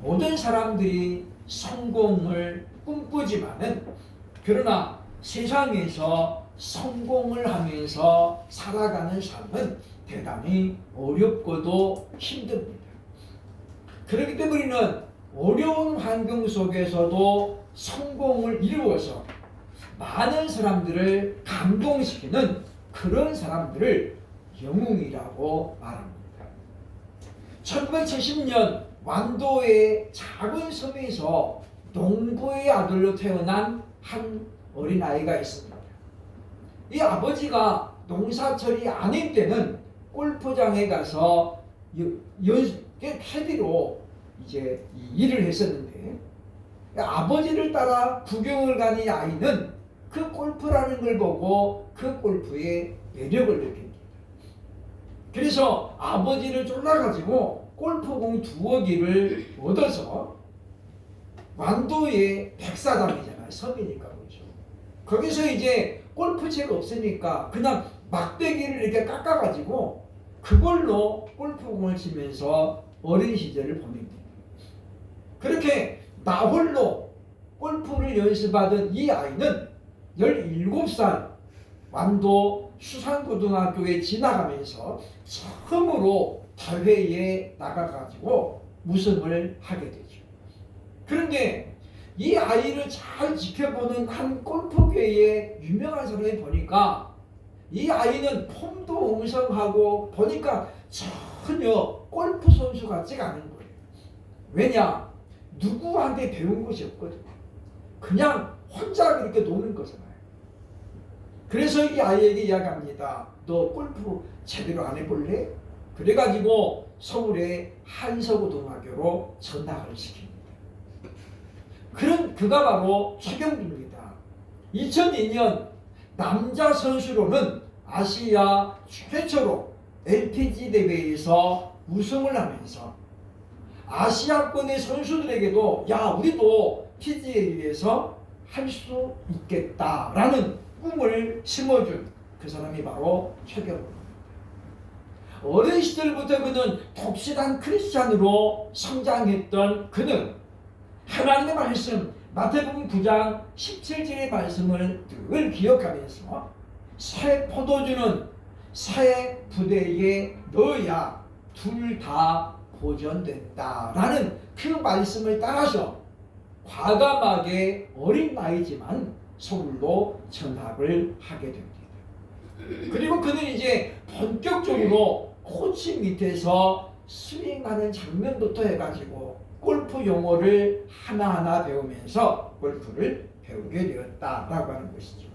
모든 사람들이 성공을 꿈꾸지만은 그러나 세상에서 성공을 하면서 살아가는 삶은 대단히 어렵고도 힘듭니다. 그렇기 때문에 우리는 어려운 환경 속에서도 성공을 이루어서 많은 사람들을 감동시키는 그런 사람들을 영웅이라고 말합니다. 1970년 완도의 작은 섬에서 농부의 아들로 태어난 한 어린아이가 있습니다. 이 아버지가 농사철이 아닐 때는 골프장에 가서 캐디로 이제 일을 했었는데, 아버지를 따라 구경을 간 이 아이는 그 골프라는 걸 보고 그 골프의 매력을 느낍니다. 그래서 아버지를 쫄라가지고 골프공 2억 개를 얻어서 완도의 백사장이잖아요. 섬이니까 그렇죠. 거기서 이제 골프채가 없으니까 그냥 막대기를 이렇게 깎아가지고 그걸로 골프공을 치면서 어린 시절을 보냅니다. 그렇게 나홀로 골프를 연습하던 이 아이는 17살 완도 수산고등학교에 지나가면서 처음으로 대회에 나가가지고 우승을 하게 되죠. 그런데 이 아이를 잘 지켜보는 한 골프계의 유명한 사람이 보니까 이 아이는 폼도 웅성하고 보니까 전혀 골프 선수 같지가 않은 거예요. 왜냐? 누구한테 배운 것이 없거든요. 그냥 혼자 그렇게 노는 거잖아요. 그래서 이 아이에게 이야기합니다. 너 골프 제대로 안 해볼래? 그래가지고 서울의 한서고등학교로 전학을 시킵니다. 그가 바로 최경주입니다. 2002년 남자 선수로는 아시아 최초로 LPG 대회에서 우승을 하면서 아시아권의 선수들에게도 야, 우리도 PGA에서 할 수 있겠다라는 꿈을 심어준 그 사람이 바로 최경주입니다. 어린 시절부터 그는 독실한 크리스찬으로 성장했던 그는 하나님의 말씀 마태복음 9장 17절의 말씀을 늘 기억하면서 새 포도주는 새 부대에 넣어야 둘 다 보존된다라는 그 말씀을 따라서 과감하게 어린 나이지만 서울로 전학을 하게 됩니다. 그리고 그는 이제 본격적으로 코치 밑에서 스윙하는 장면부터 해가지고 골프 용어를 하나하나 배우면서 골프를 배우게 되었다라고 하는 것이죠.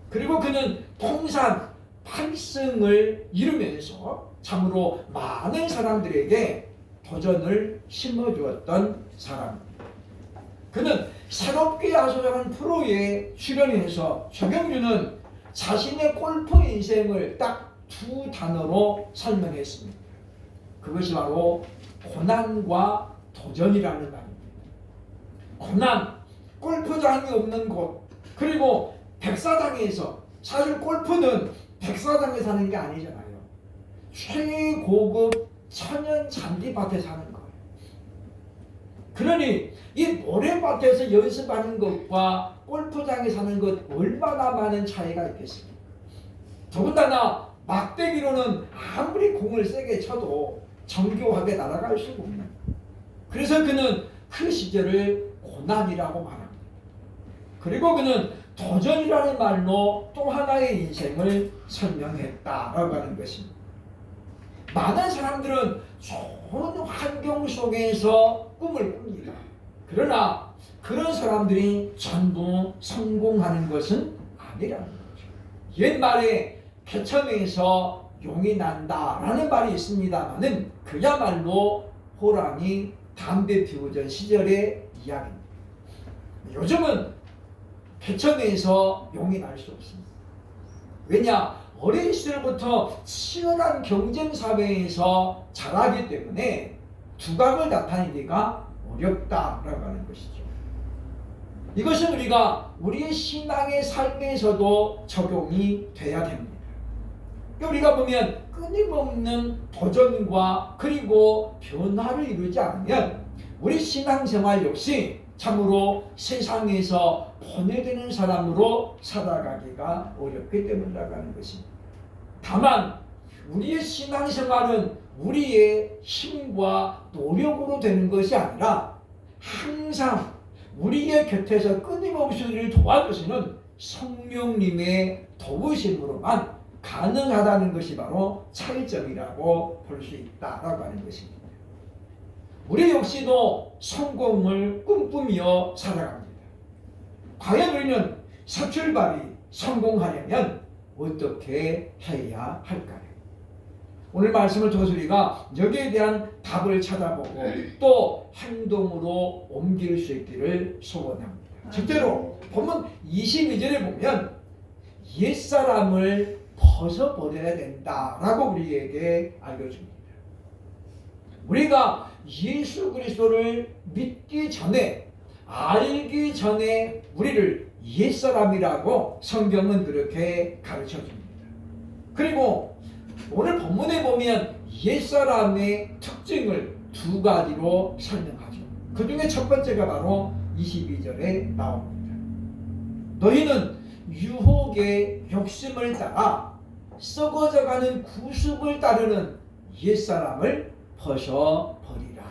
그리고 그는 통산 8승을 이루면서 참으로 많은 사람들에게 도전을 심어주었던 사람입니다. 그는 새롭게 야소장한 프로에 출연해서 최경주는 자신의 골프 인생을 딱 2 단어로 설명했습니다. 그것이 바로 고난과 도전이라는 말입니다. 고난, 골프장이 없는 곳, 그리고 백사장에서, 사실 골프는 백사장에 사는 게 아니잖아요. 최고급 천연 잔디밭에 사는 거예요. 그러니 이 모래밭에서 연습하는 것과 골프장에 사는 것 얼마나 많은 차이가 있겠습니까? 더군다나 막대기로는 아무리 공을 세게 쳐도 정교하게 날아갈 수가 없는. 그래서 그는 그 시절을 고난이라고 말합니다. 그리고 그는 도전이라는 말로 또 하나의 인생을 설명했다라고 하는 것입니다. 많은 사람들은 좋은 환경 속에서 꿈을 꿉니다. 그러나 그런 사람들이 전부 성공하는 것은 아니라는 거죠. 옛말에 개천에서 용이 난다라는 말이 있습니다만은 그야말로 호랑이 담배 피우던 시절의 이야기입니다. 요즘은 개천에서 용이 날 수 없습니다. 왜냐? 어린 시절부터 치열한 경쟁 사회에서 자라기 때문에 두각을 나타내기가 어렵다라고 하는 것이죠. 이것은 우리의 신앙의 삶에서도 적용이 돼야 됩니다. 우리가 보면 끊임없는 도전과 그리고 변화를 이루지 않으면 우리 신앙생활 역시 참으로 세상에서 번뇌되는 사람으로 살아가기가 어렵기 때문이라고 하는 것입니다. 다만 우리의 신앙생활은 우리의 힘과 노력으로 되는 것이 아니라 항상 우리의 곁에서 끊임없이 우리를 도와주시는 성령님의 도우심으로만 가능하다는 것이 바로 차이점이라고 볼 수 있다라고 하는 것입니다. 우리 역시도 성공을 꿈꾸며 살아갑니다. 과연 우리는 새 출발이 성공하려면 어떻게 해야 할까요? 오늘 말씀을 통해서 우리가 여기에 대한 답을 찾아보고 또 행동으로 옮길 수 있기를 소원합니다. 실제로 본문 22절에 보면 옛사람을 벗어버려야 된다라고 우리에게 알려줍니다. 우리가 예수 그리스도를 믿기 전에, 알기 전에 우리를 옛사람이라고 성경은 그렇게 가르쳐줍니다. 그리고 오늘 본문에 보면 옛사람의 특징을 두 가지로 설명하죠. 그 중에 첫 번째가 바로 22절에 나옵니다. 너희는 유혹의 욕심을 따라 썩어져가는 구습을 따르는 옛사람을 벗어버리라.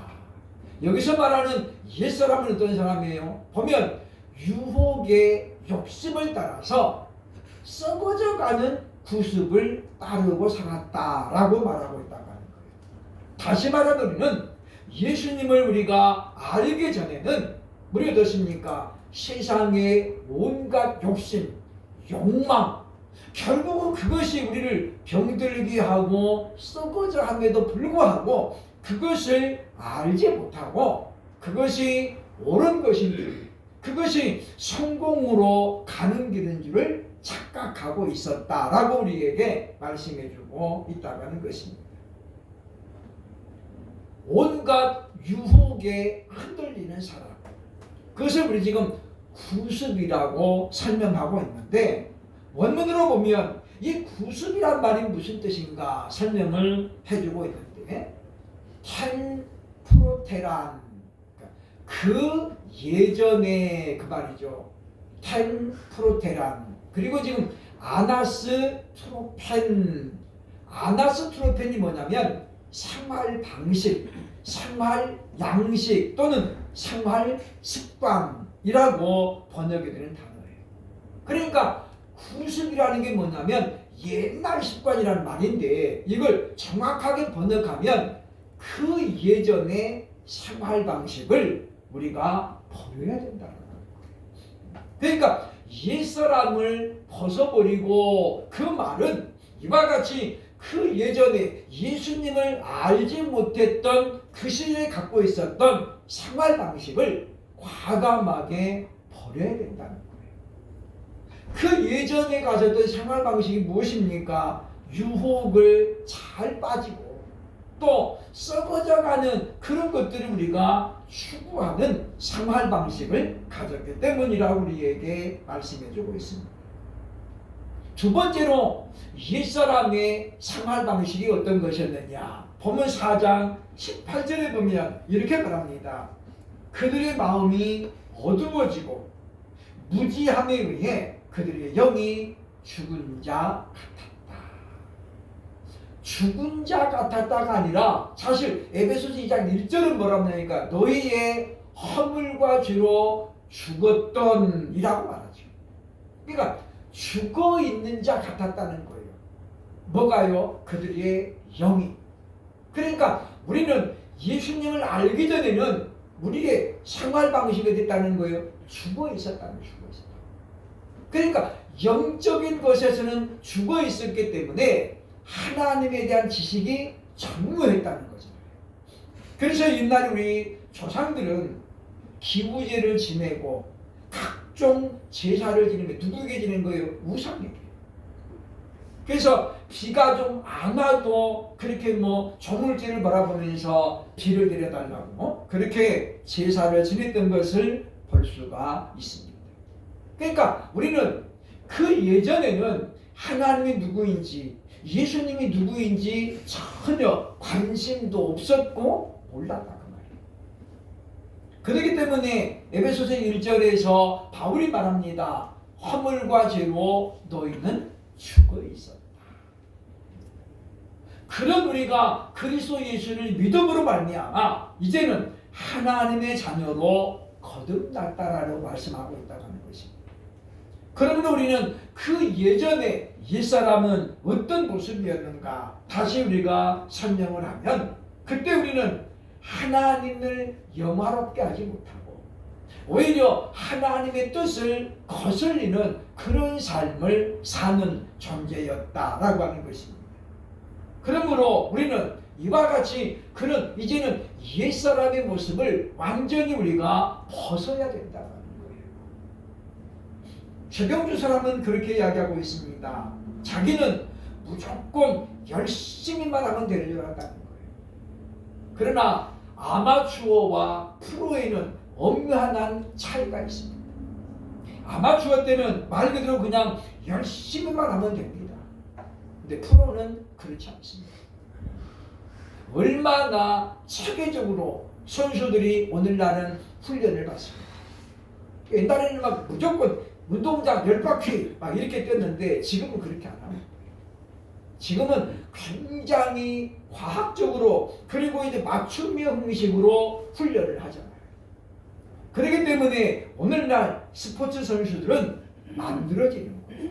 여기서 말하는 옛사람은 어떤 사람이에요? 보면 유혹의 욕심을 따라서 썩어져가는 구습을 따르고 살았다라고 말하고 있다고 하는 거예요. 다시 말하면 우리는 예수님을 우리가 알기 전에는 우리가 어떻습니까? 세상의 온갖 욕심, 욕망, 결국은 그것이 우리를 병들게 하고 썩어져 함에도 불구하고 그것을 알지 못하고 그것이 옳은 것인지 그것이 성공으로 가는 길인 줄을 착각하고 있었다라고 우리에게 말씀해주고 있다고 하는 것입니다. 온갖 유혹에 흔들리는 사람, 그것을 우리 지금 구습이라고 설명하고 있는데 원문으로 보면 이 구습이란 말이 무슨 뜻인가 설명을 해주고 있는데 텐프로테란, 그 예전에 그 말이죠. 텐프로테란, 그리고 지금 아나스트로펜, 아나스트로펜이 뭐냐면 생활 방식, 생활 양식 또는 생활 습관이라고 번역이 되는 단어예요. 그러니까 구습이라는 게 뭐냐면 옛날 습관이라는 말인데 이걸 정확하게 번역하면 그 예전의 생활 방식을 우리가 버려야 된다는 거예요. 그러니까 옛사람을 벗어버리고, 그 말은 이와 같이 그 예전에 예수님을 알지 못했던 그 시대에 갖고 있었던 생활 방식을 과감하게 버려야 된다는 거예요. 그 예전에 가졌던 생활 방식이 무엇입니까? 유혹을 잘 빠지고 또 썩어져가는 그런 것들을 우리가 추구하는 생활 방식을 가졌기 때문이라고 우리에게 말씀해주고 있습니다. 두 번째로 옛사람의 생활 방식이 어떤 것이었느냐? 본문 4장 18절에 보면 이렇게 말합니다. 그들의 마음이 어두워지고 무지함에 의해 그들의 영이 죽은 자 같았다. 죽은 자 같았다가 아니라 사실 에베소서 2장 1절은 뭐라고 하냐니까 너희의 허물과 죄로 죽었던 이라고 말하죠. 그러니까 죽어 있는 자 같았다는 거예요. 뭐가요? 그들의 영이. 그러니까 우리는 예수님을 알기 전에는 우리의 생활 방식이 됐다는 거예요. 죽어 있었다는 거예요. 죽어 있었다. 그러니까 영적인 것에서는 죽어 있었기 때문에 하나님에 대한 지식이 전무했다는 거잖아요. 그래서 옛날에 우리 조상들은 기부제를 지내고 각종 제사를 지내면 누구에게 지낸 거예요? 우상에게. 그래서 비가 좀 안 와도 그렇게 조물주를 바라보면서 비를 내려달라고 그렇게 제사를 지냈던 것을 볼 수가 있습니다. 그러니까 우리는 그 예전에는 하나님이 누구인지 예수님이 누구인지 전혀 관심도 없었고 몰랐다 그 말이에요. 그렇기 때문에 에베소서 1절에서 바울이 말합니다. 허물과 죄로 너희는 죽어 있었다. 그런 우리가 그리스도 예수를 믿음으로 말미암아 이제는 하나님의 자녀로 거듭났다라고 말씀하고 있다고 하는 것입니다. 그러면 우리는 그 예전에 옛사람은 어떤 모습이었는가 다시 우리가 설명을 하면 그때 우리는 하나님을 영화롭게 하지 못하고 오히려 하나님의 뜻을 거슬리는 그런 삶을 사는 존재였다라고 하는 것입니다. 그러므로 우리는 이와 같이 그런 이제는 옛사람의 모습을 완전히 우리가 벗어야 된다는 거예요. 최병주 사람은 그렇게 이야기하고 있습니다. 자기는 무조건 열심히만 하면 되려고 한다는 거예요. 그러나 아마추어와 프로에는 엄연한 차이가 있습니다. 아마추어 때는 말 그대로 그냥 열심히만 하면 됩니다. 근데 프로는 그렇지 않습니다. 얼마나 체계적으로 선수들이 오늘날은 훈련을 받습니다. 옛날에는 막 무조건 운동장 10바퀴 막 이렇게 뛰었는데 지금은 그렇게 안 합니다. 지금은 굉장히 과학적으로 그리고 이제 맞춤형 형식으로 훈련을 하잖아요. 그렇기 때문에 오늘날 스포츠 선수들은 만들어지는 거예요.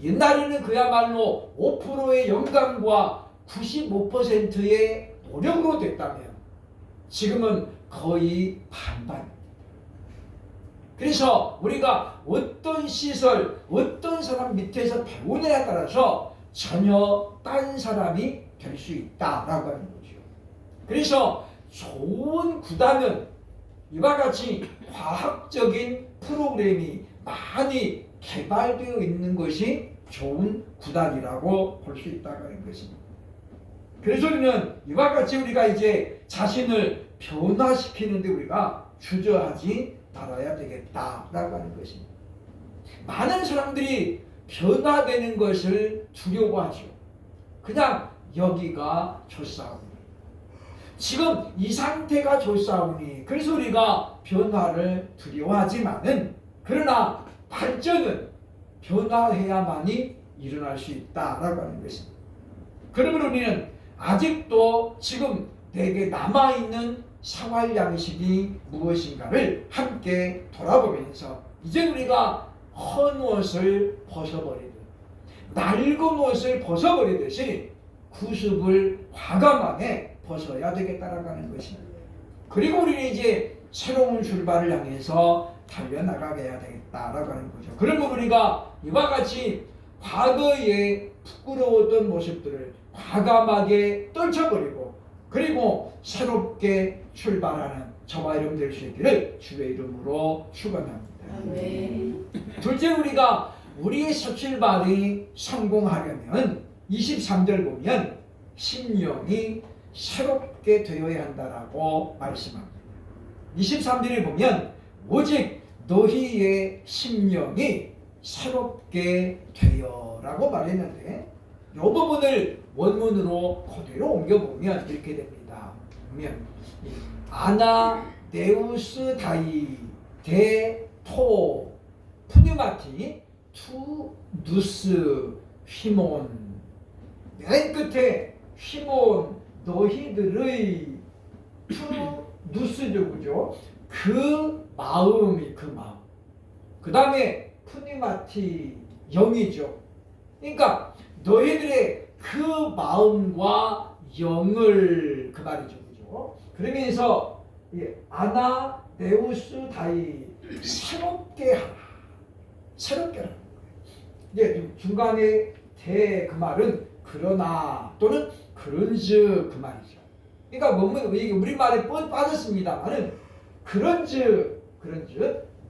옛날에는 그야말로 5%의 영감과 95%의 노력으로 됐다면 지금은 거의 반반입니다. 그래서 우리가 어떤 시설, 어떤 사람 밑에서 배우느냐에 따라서 전혀 딴 사람이 될 수 있다라고 하는 거죠. 그래서 좋은 구단은 이와 같이 과학적인 프로그램이 많이 개발되어 있는 것이 좋은 구단이라고 볼 수 있다고 하는 것입니다. 그래서 우리는 이와 같이 우리가 이제 자신을 변화시키는데 우리가 주저하지 말아야 되겠다라고 하는 것입니다. 많은 사람들이 변화되는 것을 두려워하죠. 그냥 여기가 좋사오니 지금 이 상태가 좋사오니 그래서 우리가 변화를 두려워하지만은 그러나 발전은 변화해야만이 일어날 수 있다라고 하는 것입니다. 그러면 우리는 아직도 지금 내게 남아있는 생활 양식이 무엇인가를 함께 돌아보면서 이제 우리가 헌 옷을 벗어버리듯 낡은 옷을 벗어버리듯이 구습을 과감하게 벗어야 되겠다라고 하는 것입니다. 그리고 우리는 이제 새로운 출발을 향해서 달려나가게 해야 되겠다라고 하는 거죠. 그러면 우리가 이와 같이 과거에 부끄러웠던 모습들을 과감하게 떨쳐버리고 그리고 새롭게 출발하는 저와 여러분 될 수 있기를 주의 이름으로 축원합니다. 둘째 우리가 우리의 새 출발이 성공하려면 23절 보면 심령이 새롭게 되어야 한다라고 말씀합니다. 23절에 보면 오직 너희의 심령이 새롭게 되어라고 말했는데 이 부분을 원문으로 그대로 옮겨보면 이렇게 됩니다. 보면 아나네우스 다이 데토 푸뉴마티 투 누스 휘몬 맨 끝에 휘몬 너희들의 투 누스죠, 그죠? 그 마음이 그 마음. 그 다음에 푸니마티 영이죠. 그러니까 너희들의 그 마음과 영을 그 말이죠, 그죠? 그러면서 아나 네우스 다이 새롭게 하라, 새롭게 하라. 이제 중간에 대 그 말은 그러나 또는 그런즉 그 말이죠. 그러니까 뭐면 이게 우리 말에 빠졌습니다만은 그런즉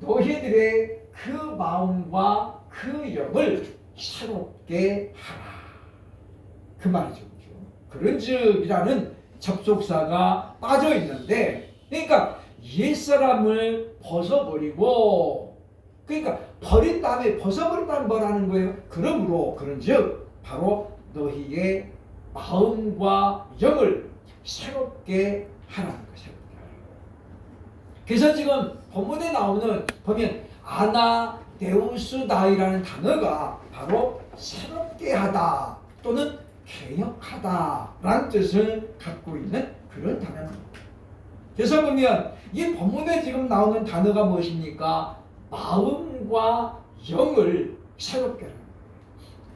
너희들의 그 마음과 그 영을 새롭게 하라 그 말이죠. 그런즉이라는 접속사가 빠져 있는데 그러니까 옛사람을 벗어버리고 그러니까 버린 다음에 벗어버린 다음에 뭐라는 거예요? 그러므로 그런즉 바로 너희의 마음과 영을 새롭게 하라는 것입니다. 그래서 지금 본문에 나오는 보면 아나데우스다이라는 단어가 바로 새롭게 하다 또는 개혁하다라는 뜻을 갖고 있는 그런 단어입니다. 그래서 보면 이 본문에 지금 나오는 단어가 무엇입니까? 마음과 영을 새롭게 하는 거예요.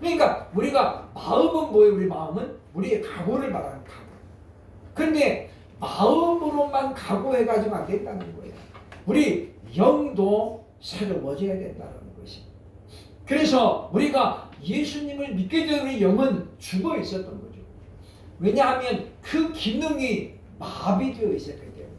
그러니까 우리가 마음은 뭐예요? 우리 마음은 우리의 각오를 말하는 각오. 그런데 마음으로만 각오해가지고 안 된다는 거예요. 우리 영도 새로워져야 된다는 것이. 그래서 우리가 예수님을 믿게 된 우리 영은 죽어 있었던 거죠. 왜냐하면 그 기능이 마비되어 있었기 때문에.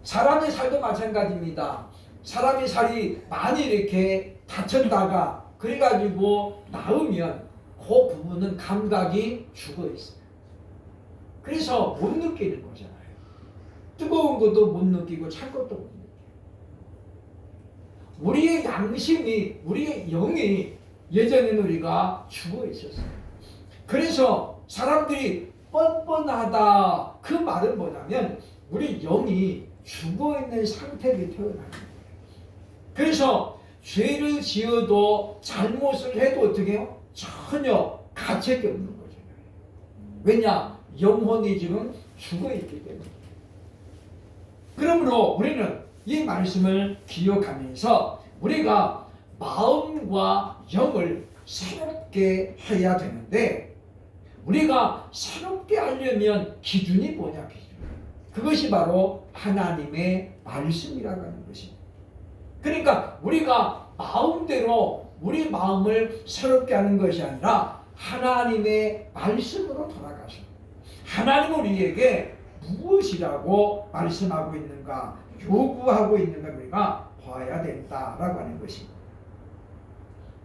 사람의 살도 마찬가지입니다. 사람의 살이 많이 이렇게 다쳤다가 그래가지고 나으면 그 부분은 감각이 죽어 있어요. 그래서 못 느끼는 거잖아요. 뜨거운 것도 못 느끼고 찬 것도 못 느끼고. 우리의 양심이, 우리의 영이 예전에는 우리가 죽어 있었어요. 그래서 사람들이 뻔뻔하다 그 말은 뭐냐면 우리 영이 죽어 있는 상태를 표현하는 거예요. 그래서 죄를 지어도 잘못을 해도 어떻게 해요? 전혀 가책이 없는 거죠. 왜냐? 영혼이 지금 죽어 있기 때문에. 그러므로 우리는 이 말씀을 기억하면서 우리가 마음과 영을 새롭게 해야 되는데 우리가 새롭게 하려면 기준이 뭐냐? 기준. 그것이 바로 하나님의 말씀이라고 하는 것입니다. 그러니까 우리가 마음대로 우리 마음을 새롭게 하는 것이 아니라 하나님의 말씀으로 돌아가서 하나님은 우리에게 무엇이라고 말씀하고 있는가, 요구하고 있는가 우리가 봐야 된다라고 하는 것입니다.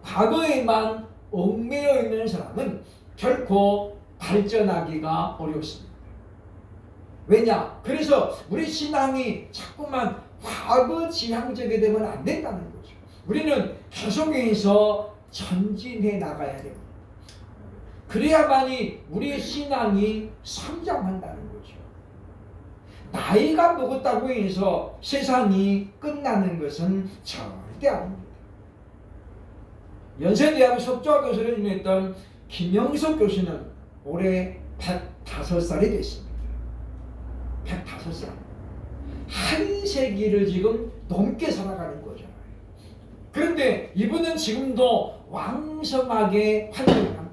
과거에만 얽매여 있는 사람은 결코 발전하기가 어렵습니다. 왜냐? 그래서 우리 신앙이 자꾸만 과거 지향적이 되면 안 된다는 거죠. 우리는 계속해서 전진해 나가야 됩니다. 그래야만이 우리의 신앙이 성장한다는 거죠. 나이가 먹었다고 해서 세상이 끝나는 것은 절대 아닙니다. 연세대학 석좌 교수를 지냈던 김영석 교수는 올해 105살이 됐습니다. 105살. 한 세기를 지금 넘게 살아가는 거잖아요. 그런데 이분은 지금도 왕성하게 활동을 합니다.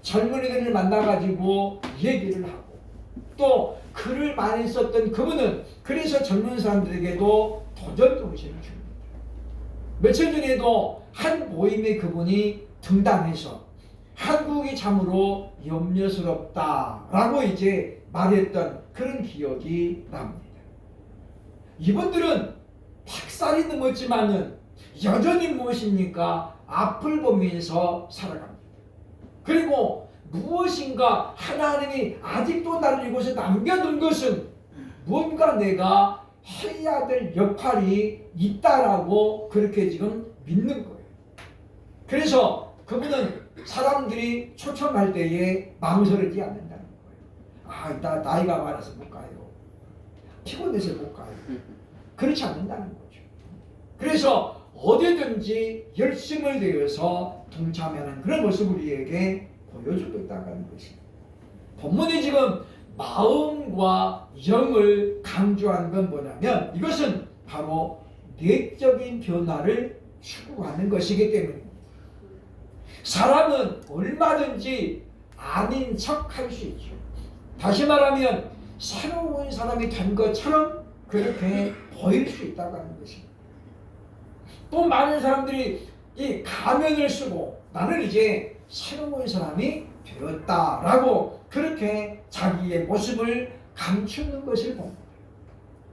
젊은이들을 만나가지고 얘기를 하고 또 글을 많이 썼던 그분은 그래서 젊은 사람들에게도 도전 정신을 줍니다. 며칠 전에도 한 모임에 그분이 등단해서 한국이 참으로 염려스럽다라고 이제 말했던 그런 기억이 납니다. 이분들은 100살이 넘었지만은 여전히 무엇입니까? 앞을 보면서 살아갑니다. 그리고 무엇인가 하나님이 아직도 나를 이곳에 남겨둔 것은 뭔가 내가 해야 될 역할이 있다라고 그렇게 지금 믿는 거예요. 그래서 그분은 사람들이 초청할 때에 망설이지 않는다는 거예요. 나 나이가 많아서 못 가요. 피곤해서 못 가요. 그렇지 않는다는 거죠. 그래서 어디든지 열심을 내어서 동참하는 그런 모습을 우리에게 보여주고 있다는 것입니다. 본문이 지금 마음과 영을 강조하는 건 뭐냐면 이것은 바로 내적인 변화를 추구하는 것이기 때문입니다. 사람은 얼마든지 아닌 척 할 수 있죠. 다시 말하면 새로운 사람이 된 것처럼 그렇게 보일 수 있다고 하는 것입니다. 또 많은 사람들이 이 가면을 쓰고 나는 이제 새로운 사람이 되었다라고 그렇게 자기의 모습을 감추는 것을 봅니다.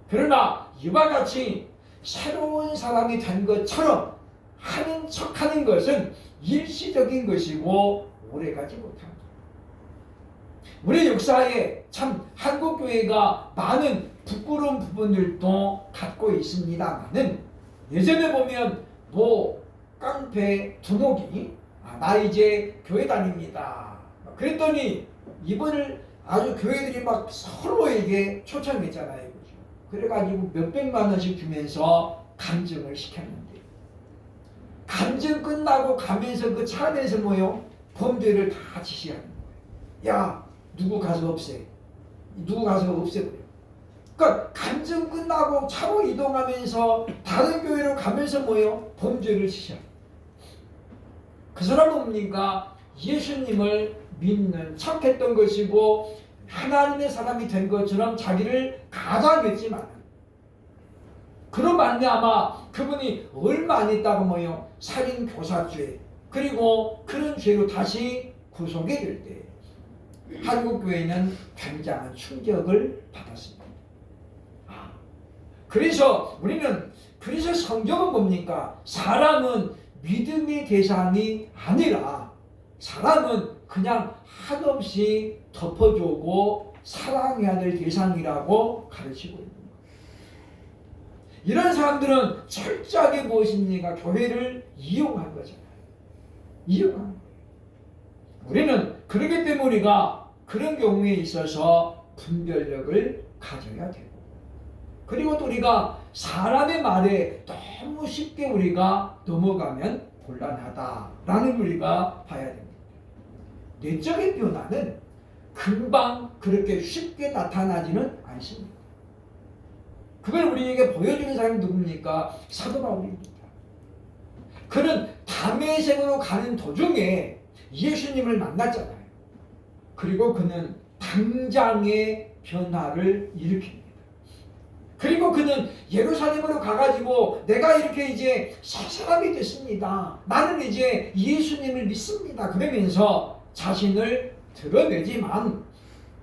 그러나 이와 같이 새로운 사람이 된 것처럼 하는 척하는 것은 일시적인 것이고 오래가지 못합니다. 우리 역사에 참 한국교회가 많은 부끄러운 부분들도 갖고 있습니다만은 예전에 보면 뭐 깡패 두목이 나 이제 교회 다닙니다. 그랬더니 이분을 아주 교회들이 막 서로에게 초청했잖아요. 그죠? 그래가지고 몇백만 원씩 주면서 간증을 시켰는데 간증 끝나고 가면서 그 차 안에서 뭐요? 범죄를 다 지시하는 거예요. 야, 누구 가서 없애. 누구 가서 없애버려. 그러니까 간증 끝나고 차로 이동하면서 다른 교회로 가면서 뭐요? 범죄를 지시하는 거예요. 그 사람은 뭡니까? 예수님을 믿는 척했던 것이고 하나님의 사람이 된 것처럼 자기를 가장했지만 그런 말미암아 그분이 얼마 안 있다가 뭐요? 살인 교사죄 그리고 그런 죄로 다시 구속이 될 때 한국 교회는 굉장한 충격을 받았습니다. 그래서 우리는 그래서 성경은 뭡니까? 사람은 믿음의 대상이 아니라 사람은 그냥 한없이 덮어주고 사랑해야 될 대상이라고 가르치고 있는 거예요. 이런 사람들은 철저하게 무엇입니까? 교회를 이용한 거잖아요. 이용한 거예요. 우리는 그렇기 때문에 우리가 그런 경우에 있어서 분별력을 가져야 되고 그리고 또 우리가 사람의 말에 너무 쉽게 우리가 넘어가면 곤란하다라는 우리가 봐야 됩니다. 내적인 변화는 금방 그렇게 쉽게 나타나지는 않습니다. 그걸 우리에게 보여주는 사람이 누굽니까? 사도 바울입니다. 그는 다메섹으로 가는 도중에 예수님을 만났잖아요. 그리고 그는 당장의 변화를 일으킵니다. 그리고 그는 예루살렘으로 가가지고 내가 이렇게 이제 새 사람이 됐습니다. 나는 이제 예수님을 믿습니다. 그러면서 자신을 드러내지만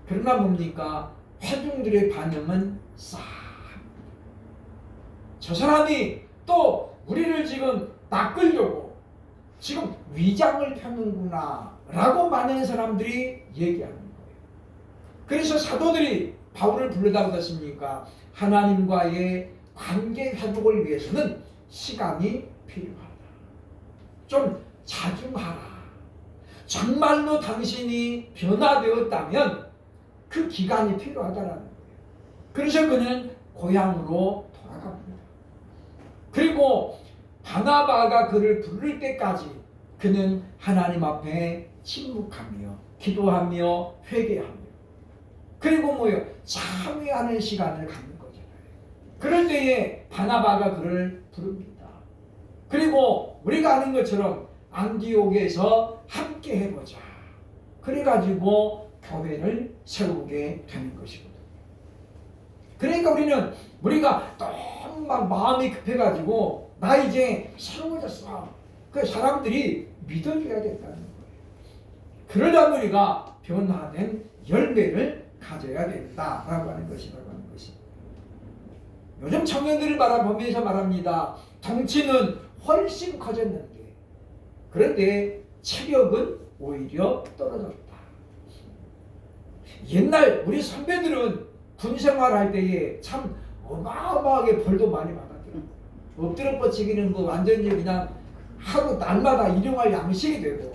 그러나 뭡니까? 회중들의 반응은 싸. 저 사람이 또 우리를 지금 낚으려고 지금 위장을 펴는구나 라고 많은 사람들이 얘기하는 거예요. 그래서 사도들이 바울을 부르다고 했습니까? 하나님과의 관계 회복을 위해서는 시간이 필요하다. 좀 자중하라. 정말로 당신이 변화되었다면 그 기간이 필요하다라는 거예요. 그래서 그는 고향으로 돌아갑니다. 그리고 바나바가 그를 부를 때까지 그는 하나님 앞에 침묵하며 기도하며 회개하며 그리고 뭐요? 참회하는 시간을 갖는 거잖아요. 그럴 때에 바나바가 그를 부릅니다. 그리고 우리가 아는 것처럼 안디옥에서 함께 해보자. 그래가지고 교회를 세우게 되는 것이거든요. 그러니까 우리가 너무 막 마음이 급해가지고 나 이제 새로워졌어. 그 사람들이 믿어줘야 된다는 거예요. 그러려면 우리가 변화된 열매를 가져야 된다라고 하는 것이라고 하는 것입니다. 요즘 청년들을 바라보면서 말합니다. 덩치는 훨씬 커졌는데 그런데 체력은 오히려 떨어졌다. 옛날 우리 선배들은 군생활할 때에 참 어마어마하게 벌도 많이 받았더라고요. 엎드려 뻗치기는 뭐 완전히 그냥 하루 날마다 일용할 양식이 되고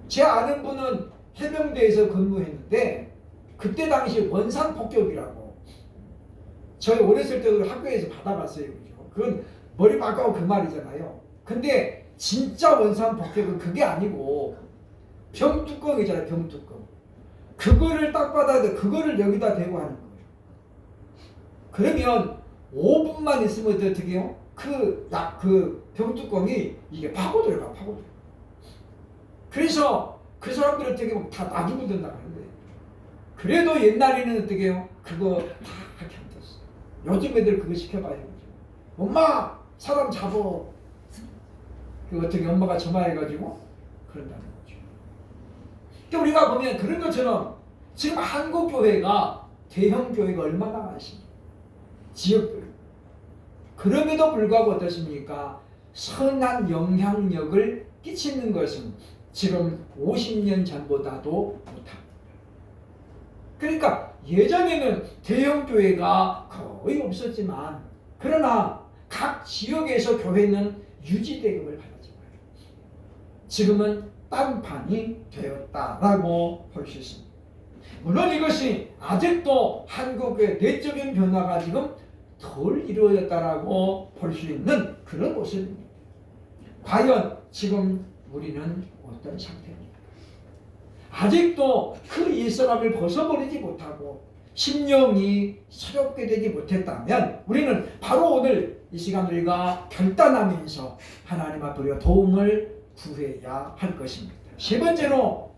제 아는 분은 해병대에서 근무했는데 그때 당시 원산 폭격이라고 저희 어렸을 때도 학교에서 받아봤어요. 그죠? 그건 머리 바꿔고 그 말이잖아요. 근데 진짜 원산 폭격은 그게 아니고 병뚜껑이잖아요. 병뚜껑. 그거를 딱 받아야 그거를 여기다 대고 하는 거예요. 그러면 5분만 있으면 어떻게 해요? 그 병뚜껑이 이게 파고들어가. 그래서 그 사람들 어떻게 보면 다 놔주고 된다고 하는 거예요. 그래도 옛날에는 어떻게 해요? 그거 다 견뎠어요. 요즘 애들 그거 시켜봐요. 엄마 사람 잡어. 그 어떻게 엄마가 전화해가지고 그런다는 거죠. 그러니까 우리가 보면 그런 것처럼 지금 한국 교회가 대형 교회가 얼마나 많습니까? 지역들. 그럼에도 불구하고 어떻습니까? 선한 영향력을 끼치는 것은 지금 50년 전보다도 못합니다. 그러니까 예전에는 대형 교회가 거의 없었지만 그러나 각 지역에서 교회는 유지대금을 받았잖아요. 지금은 딴판이 되었다라고 볼 수 있습니다. 물론 이것이 아직도 한국의 내적인 변화가 지금 덜 이루어졌다라고 볼 수 있는 그런 모습입니다. 과연 지금 우리는 어떤 상태입니까? 아직도 그 옛사람을 벗어버리지 못하고 심령이 새롭게 되지 못했다면 우리는 바로 오늘 이 시간 우리가 결단하면서 하나님 앞으로 도움을 구해야 할 것입니다. 세 번째로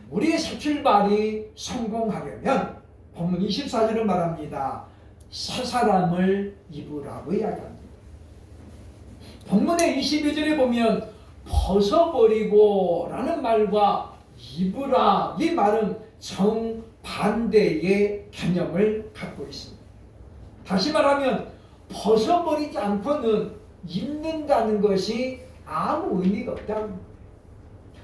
우리의 새 출발이 성공하려면 본문 24절은 말합니다. 새 사람을 입으라고 이야기합니다. 본문의 22절에 보면 벗어버리고 라는 말과 입으라 이 말은 정반대의 개념을 갖고 있습니다. 다시 말하면 벗어버리지 않고는 입는다는 것이 아무 의미가 없다는 거예요.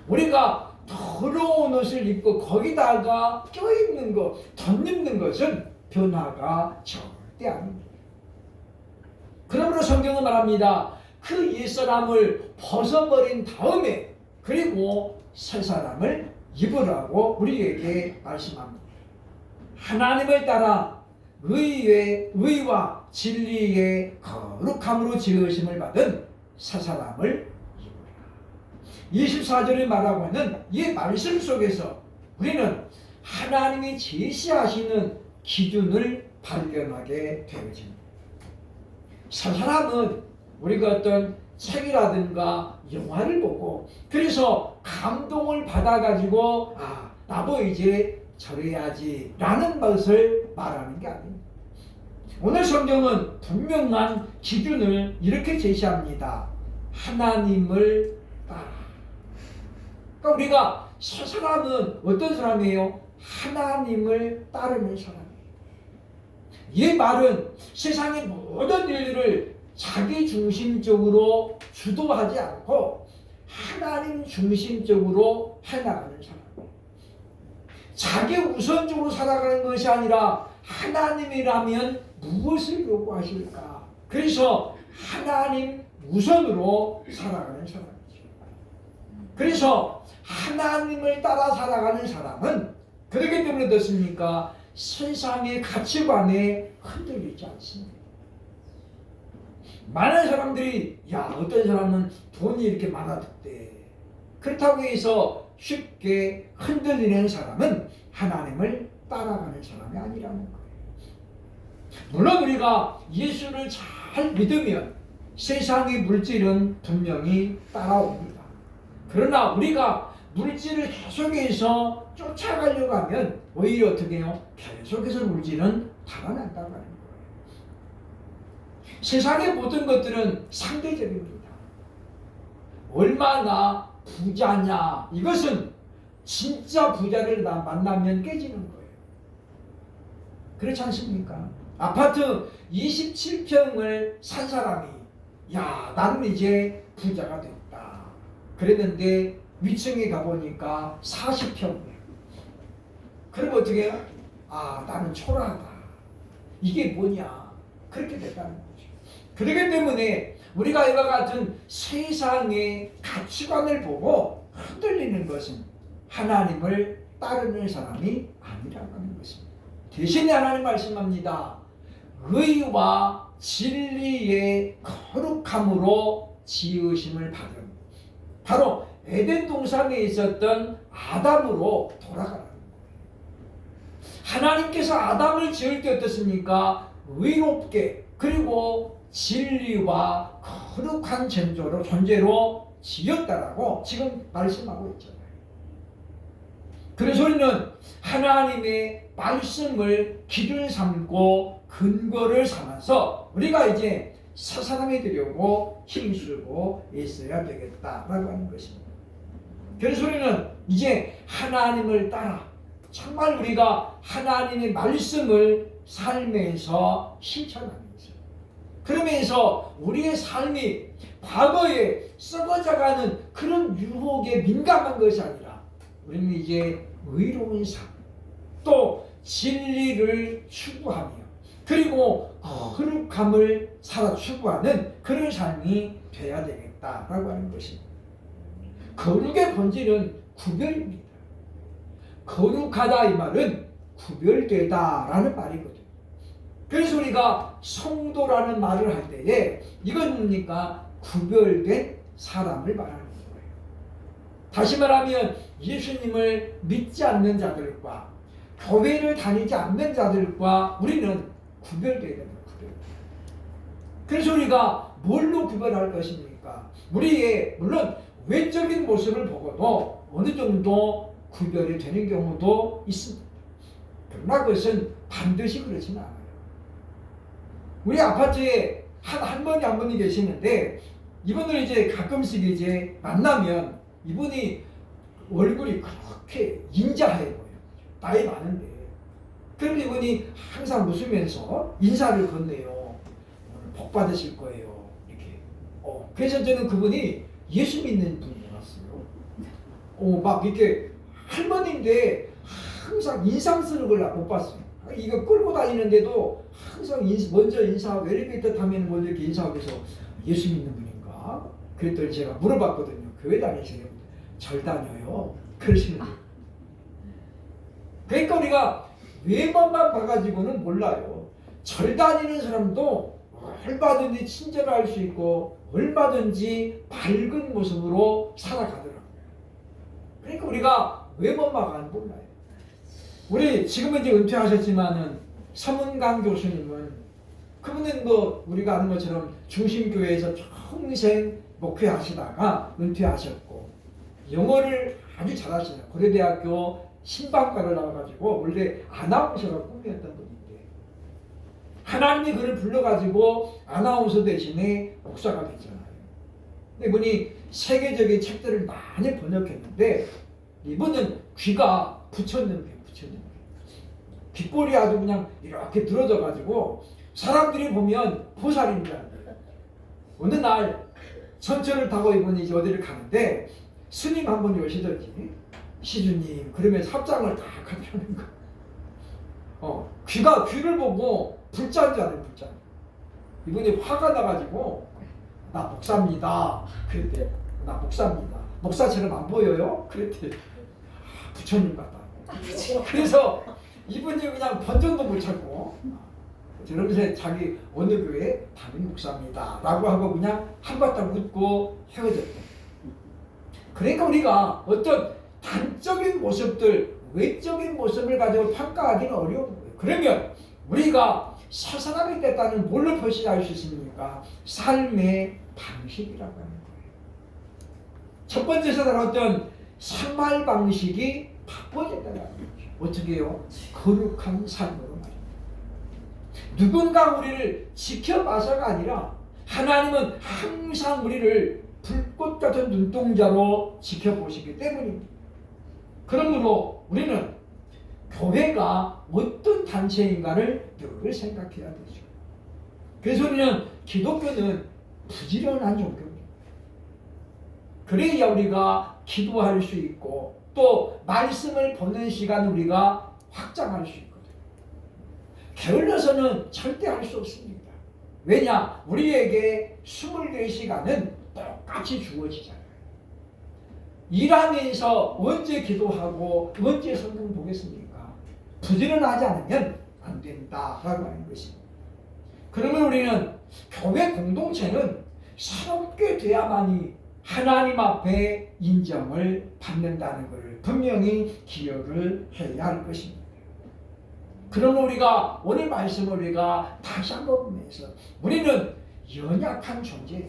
우리가 더러운 옷을 입고 거기다가 껴입는 것, 덧입는 것은 변화가 절대 아닙니다. 그러므로 성경은 말합니다. 그 옛사람을 벗어버린 다음에 그리고 새 사람을 입으라고 우리에게 말씀합니다. 하나님을 따라 의와 진리의 거룩함으로 지으심을 받은 새 사람을 입으라. 24절을 말하고 있는 이 말씀 속에서 우리는 하나님이 제시하시는 기준을 발견하게 되어집니다. 새 사람은 우리가 어떤 책이라든가 영화를 보고 그래서 감동을 받아가지고 나도 이제 저래야지 라는 것을 말하는 게 아닙니다. 오늘 성경은 분명한 기준을 이렇게 제시합니다. 하나님을 따라. 그러니까 우리가 새 사람은 어떤 사람이에요? 하나님을 따르는 사람이에요. 이 말은 세상의 모든 일들을 자기 중심적으로 주도하지 않고 하나님 중심적으로 해나가는 사람. 자기 우선적으로 살아가는 것이 아니라 하나님이라면 무엇을 요구하실까? 그래서 하나님 우선으로 살아가는 사람이죠. 그래서 하나님을 따라 살아가는 사람은 그렇기 때문에 어떻습니까? 세상의 가치관에 흔들리지 않습니다. 많은 사람들이 어떤 사람은 돈이 이렇게 많아졌대. 그렇다고 해서 쉽게 흔들리는 사람은 하나님을 따라가는 사람이 아니라는 거예요. 물론 우리가 예수를 잘 믿으면 세상의 물질은 분명히 따라옵니다. 그러나 우리가 물질을 계속해서 쫓아가려고 하면 오히려 어떻게 해요? 계속해서 물질은 달아난다고 하는 거예요. 세상의 모든 것들은 상대적입니다. 얼마나 부자냐 이것은 진짜 부자를 만나면 깨지는 거예요. 그렇지 않습니까? 아파트 27평을 산 사람이 나는 이제 부자가 됐다 그랬는데 위층에 가보니까 40평이에요. 그럼 어떻게 해요? 나는 초라하다. 이게 뭐냐? 그렇게 됐다는 거죠. 그렇기 때문에 우리가 이와 같은 세상의 가치관을 보고 흔들리는 것은 하나님을 따르는 사람이 아니라고 하는 것입니다. 대신에 하나님 말씀합니다. 의와 진리의 거룩함으로 지으심을 받은 바로 에덴 동산에 있었던 아담으로 돌아가라는 거예요. 하나님께서 아담을 지을 때 어떻습니까? 의롭게 그리고 진리와 거룩한 존재로 지었다라고 지금 말씀하고 있잖아요. 그래서 우리는 하나님의 말씀을 기준 삼고 근거를 삼아서 우리가 이제 새 사람이 되려고 힘쓰고 있어야 되겠다라고 하는 것입니다. 그래서 우리는 이제 하나님을 따라 정말 우리가 하나님의 말씀을 삶에서 실천하면서 그러면서 우리의 삶이 과거에 썩어져가는 그런 유혹에 민감한 것이 아니라 우리는 이제 의로운 삶, 또 진리를 추구하며 그리고 거룩함을 살아 추구하는 그런 삶이 돼야 되겠다라고 하는 것입니다. 거룩의 본질은 구별입니다. 거룩하다 이 말은 구별되다라는 말이거든요. 그래서 우리가 성도라는 말을 할 때에 이건 뭡니까? 구별된 사람을 말하는 거예요. 다시 말하면 예수님을 믿지 않는 자들과 교회를 다니지 않는 자들과 우리는 구별되어야 됩니다. 그래서 우리가 뭘로 구별할 것입니까? 우리의 물론 외적인 모습을 보고도 어느 정도 구별이 되는 경우도 있습니다. 그러나 그것은 반드시 그렇지는 않아요. 우리 아파트에 한 할머니 한 분이 계시는데 이분을 이제 가끔씩 이제 만나면 이분이 얼굴이 그렇게 인자해 보여요. 나이 많은데. 그럼 이분이 항상 웃으면서 인사를 건네요. 오늘 복 받으실 거예요. 이렇게. 그래서 저는 그분이 예수 믿는 분인 줄 알았어요. 막 이렇게 할머니인데 항상 인상쓰는 걸 못 봤어요. 이거 끌고 다니는데도 항상 먼저 인사하고 엘리베이터 타면 먼저 이렇게 인사하고 해서 예수 믿는 분인가? 그랬더니 제가 물어봤거든요. 교회 다니세요? 절 다녀요. 그러시는 거예요. 그러니까 우리가 외모만 봐가지고는 몰라요. 절 다니는 사람도 얼마든지 친절할 수 있고 얼마든지 밝은 모습으로 살아가더라고요. 그러니까 우리가 외모만 몰라요. 우리 지금은 이제 은퇴하셨지만은 서문강 교수님은 그분은 뭐 우리가 아는 것처럼 중심교회에서 평생 목회하시다가 은퇴하셨고 영어를 아주 잘하시네요. 고려대학교 신방과를 나와가지고 원래 아나운서가 꿈이었던 분인데 하나님이 그를 불러가지고 아나운서 대신에 목사가 됐잖아요. 근데 이분이 세계적인 책들을 많이 번역했는데 이분은 귀가 부처님 귀. 귓볼이 아주 그냥 이렇게 늘어져가지고 사람들이 보면 보살인 줄 알아요. 어느 날 전철을 타고 이분이 이제 어디를 가는데 스님 한 분이 오시더니 시주님 그러면서 합장을 다 하는 거. 귀를 보고 불자인 줄 알아요. 불자. 이분이 화가 나가지고 나 목사입니다. 그랬대. 나 목사입니다. 목사처럼 안 보여요? 그랬대. 부처님 같다. 그래서 이분이 그냥 번전도 못 찾고 저러면서 자기 어느 교회 담임 목사입니다 라고 하고 그냥 한바탕 웃고 헤어졌대. 그러니까 우리가 어떤 단적인 모습들 외적인 모습을 가지고 평가하기는 어려운 거예요. 그러면 우리가 새 사람이 됐다는 뭘로 표시할 수 있습니까? 삶의 방식이라고 하는 거예요. 첫 번째 사람 어떤 생활 방식이 바꿔졌다는 거죠. 어떻게 해요? 거룩한 삶으로 말입니다. 누군가 우리를 지켜봐서가 아니라 하나님은 항상 우리를 불꽃 같은 눈동자로 지켜보시기 때문입니다. 그러므로 우리는 교회가 어떤 단체인가를 늘 생각해야 되죠. 그래서 우리는 기독교는 부지런한 종교입니다. 그래야 우리가 기도할 수 있고 또 말씀을 보는 시간 우리가 확장할 수 있거든요. 게을러서는 절대 할 수 없습니다. 왜냐? 우리에게 24시간은 똑같이 주어지잖아요. 일하면서 언제 기도하고 언제 성경 보겠습니까? 부지런하지 않으면 안 된다라고 하는 것입니다. 그러면 우리는 교회 공동체는 새롭게 돼야만이 하나님 앞에 인정을 받는다는 것을 분명히 기억을 해야 할 것입니다. 그러면 우리가 오늘 말씀을 우리가 다시 한번 보면서 우리는 연약한 존재예요.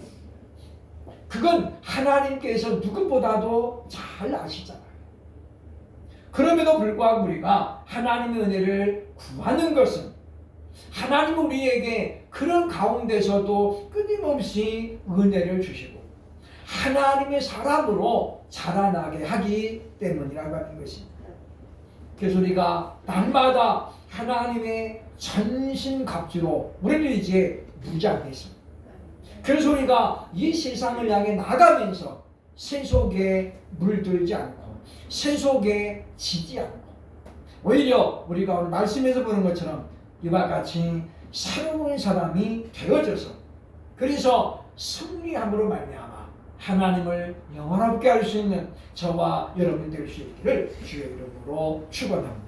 그건 하나님께서 누구보다도 잘 아시잖아요. 그럼에도 불구하고 우리가 하나님의 은혜를 구하는 것은 하나님은 우리에게 그런 가운데서도 끊임없이 은혜를 주시고 하나님의 사람으로 자라나게 하기 때문이라고 하는 것입니다. 그래서 우리가 날마다 하나님의 전신갑주로 우리를 이제 무장했습니다. 그래서 우리가 이 세상을 향해 나가면서 세속에 물들지 않고 세속에 지지 않고 오히려 우리가 오늘 말씀에서 보는 것처럼 이와 같이 새로운 사람이 되어져서 그래서 승리함으로 말미암아 하나님을 영원롭게 할 수 있는 저와 여러분 될 수 있기를 주의 이름으로 축원합니다.